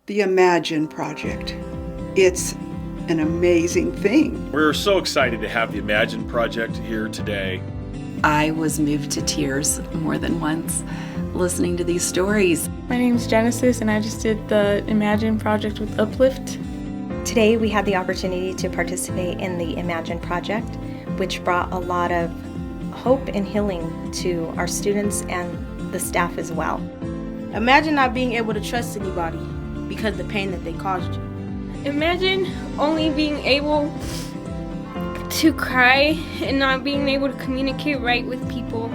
The Imagine Project. It's an amazing thing. We're so excited to have the Imagine Project here today. I was moved to tears more than once listening to these stories. My name's Genesis, and I just did the Imagine Project with Uplift. Today we had the opportunity to participate in the Imagine Project, which brought a lot of hope and healing to our students and the staff as well. Imagine not being able to trust anybody because of the pain that they caused you. Imagine only being able to cry and not being able to communicate right with people.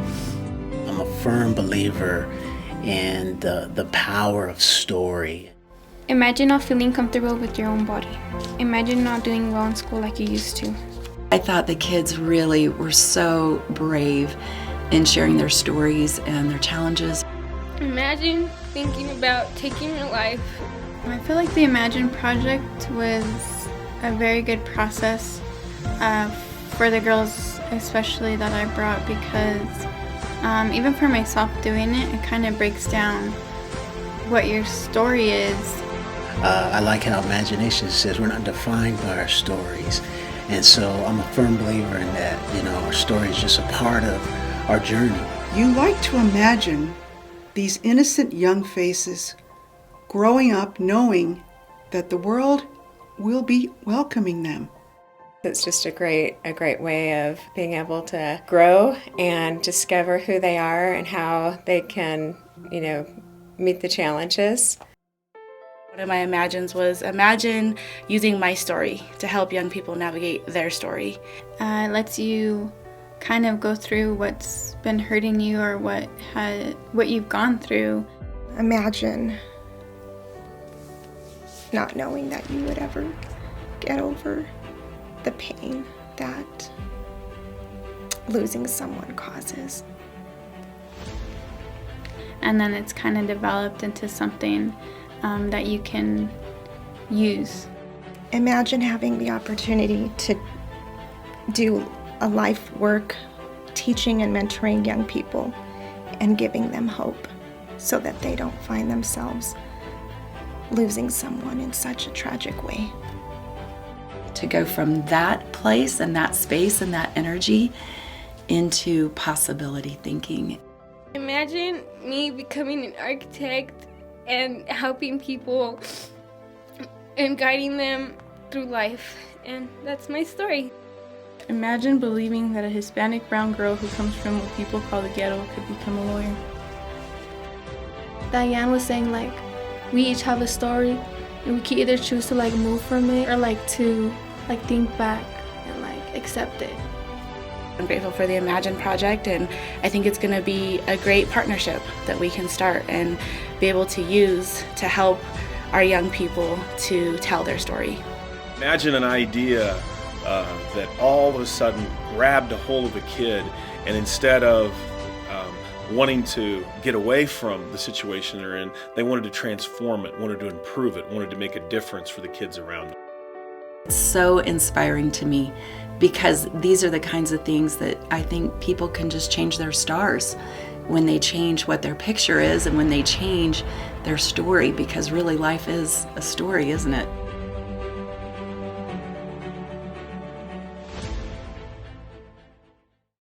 I'm a firm believer in the power of story. Imagine not feeling comfortable with your own body. Imagine not doing well in school like you used to. I thought the kids really were so brave in sharing their stories and their challenges. Imagine thinking about taking your life. I feel like the Imagine Project was a very good process for the girls, especially that I brought, because even for myself doing it, it kind of breaks down what your story is. I like how imagination says we're not defined by our stories. And so I'm a firm believer in that, our story is just a part of our journey. You like to imagine these innocent young faces growing up knowing that the world will be welcoming them. It's just a great way of being able to grow and discover who they are and how they can, meet the challenges. One of my imagines was imagine using my story to help young people navigate their story. It lets you kind of go through what's been hurting you or what you've gone through. Imagine not knowing that you would ever get over the pain that losing someone causes. And then it's kind of developed into something that you can use. Imagine having the opportunity to do a life work teaching and mentoring young people and giving them hope so that they don't find themselves losing someone in such a tragic way. To go from that place and that space and that energy into possibility thinking. Imagine me becoming an architect and helping people and guiding them through life. And that's my story. Imagine believing that a Hispanic brown girl who comes from what people call the ghetto could become a lawyer. Diane was saying, we each have a story, and we can either choose to move from it or to think back and accept it. I'm grateful for the Imagine Project, and I think it's going to be a great partnership that we can start and be able to use to help our young people to tell their story. Imagine an idea that all of a sudden grabbed a hold of a kid, and instead of wanting to get away from the situation they're in, they wanted to transform it, wanted to improve it, wanted to make a difference for the kids around them. It's so inspiring to me because these are the kinds of things that I think people can just change their stars when they change what their picture is and when they change their story, because really life is a story, isn't it?